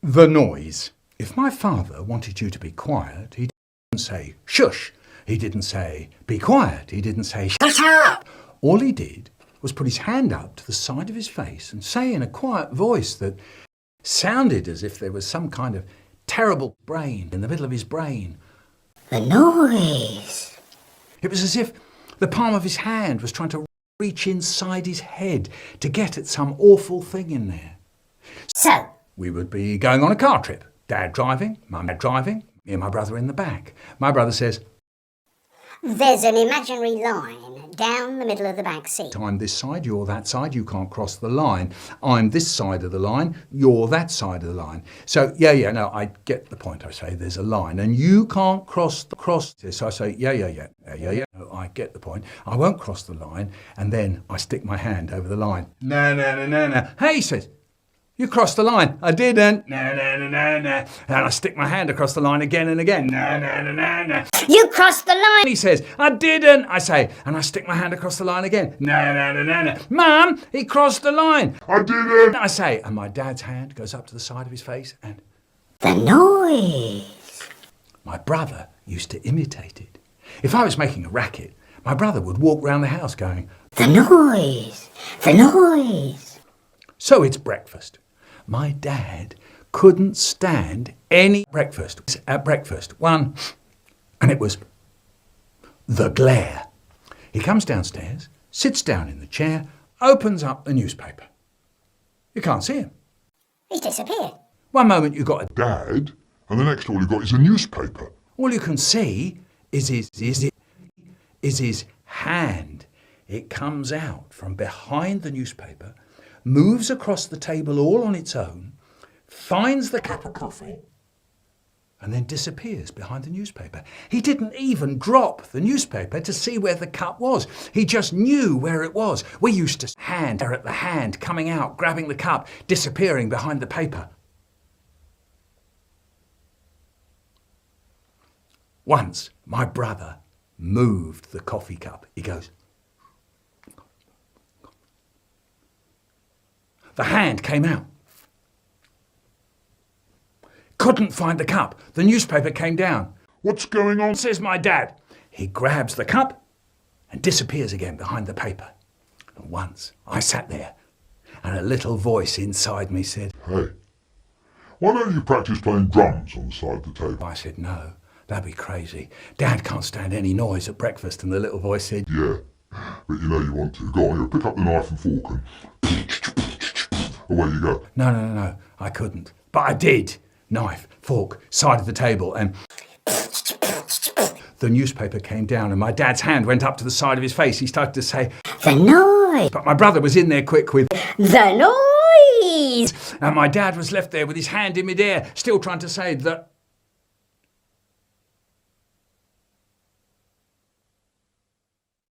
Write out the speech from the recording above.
The noise. If my father wanted you to be quiet, he didn't say, shush. He didn't say, be quiet. He didn't say, shut up. All he did was put his hand up to the side of his face and say in a quiet voice that sounded as if there was some kind of terrible brain in the middle of his brain. The noise. It was as if the palm of his hand was trying to reach inside his head to get at some awful thing in there. So, We would be going on a car trip. Dad driving, Mum driving, me and my brother in the back. My brother says, there's an imaginary line down the middle of the back seat. I'm this side, you're that side, you can't cross the line. I'm this side of the line, you're that side of the line. So, no, I get the point. I say there's a line and you can't cross this. So I say, no, I get the point. I won't cross the line. And then I stick my hand over the line. No. Hey, he says, you crossed the line. I didn't. No. And I stick my hand across the line again and again. No. You crossed the line. He says, I didn't, I say, and I stick my hand across the line again. No. Mum, he crossed the line. I didn't, I say, and my dad's hand goes up to the side of his face and The noise. my brother used to imitate it. If I was making a racket, my brother would walk round the house going, The noise. The noise. so it's breakfast. My dad couldn't stand any breakfast. At breakfast, one, and it was the glare. He comes downstairs, sits down in the chair, opens up the newspaper. You can't see him. He's disappeared. One moment you've got Dad, and the next all you've got is a newspaper. all you can see is his hand. It comes out from behind the newspaper, moves across the table all on its own, finds the cup of coffee, and then disappears behind the newspaper. He didn't even drop the newspaper to see where the cup was. He just knew where it was. We used to stare at the hand coming out, grabbing the cup, disappearing behind the paper. Once, my brother moved the coffee cup. He goes, the hand came out. Couldn't find the cup. The newspaper came down. What's going on? Says my dad. He grabs the cup and disappears again behind the paper. And once I sat there and a little voice inside me said, Hey, why don't you practice playing drums on the side of the table? I said, no, that'd be crazy. Dad can't stand any noise at breakfast. And the little voice said, Yeah, but you know you want to. Go on, you pick up the knife and fork and away you go. no, I couldn't. But I did. Knife, fork, side of the table, and the newspaper came down and my dad's hand went up to the side of his face. He started to say, The noise. but my brother was in there quick with, The noise. and my dad was left there with his hand in midair, still trying to say that